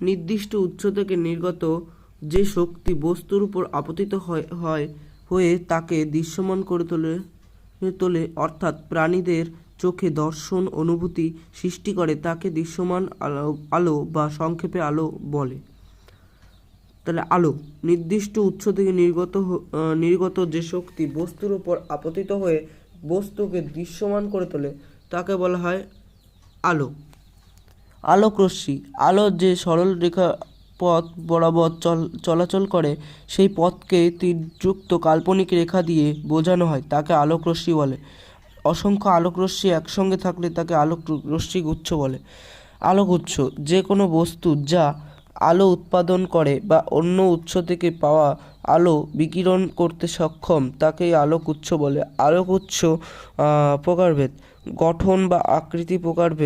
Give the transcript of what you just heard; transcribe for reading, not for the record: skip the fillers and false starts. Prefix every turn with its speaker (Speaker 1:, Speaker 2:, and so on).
Speaker 1: নির্দিষ্ট উৎস থেকে নির্গত যে শক্তি বস্তুর উপর আপতিত হয়ে তাকে দৃশ্যমান করে তোলে অর্থাৎ প্রাণীদের চোখে দর্শন অনুভূতি সৃষ্টি করে তাকে দৃশ্যমান আলো বা সংক্ষেপে আলো বলে। তাহলে আলো নির্দিষ্ট উৎস থেকে নির্গত যে শক্তি বস্তুর উপর আপতিত হয়ে বস্তুকে দৃশ্যমান করে তোলে তাকে বলা হয় আলো। আলোক রশ্মি আলো যে সরল রেখা পথ বরাবর চলাচল করে সেই পথকে তীরযুক্ত কাল্পনিক রেখা দিয়ে বোঝানো হয় তাকে আলোক রশ্মি বলে। অসংখ্য আলোক রশ্মি একসঙ্গে থাকলে তাকে আলোক রশ্মি গুচ্ছ বলে। আলোক উৎস যে কোনো বস্তু যা আলো উৎপাদন করে বা অন্য উৎস থেকে পাওয়া আলো বিকিরণ করতে সক্ষম তাকেই আলোক উৎস বলে। আলোক উৎস প্রকারভেদ গঠন বা আকৃতি প্রকারভেদ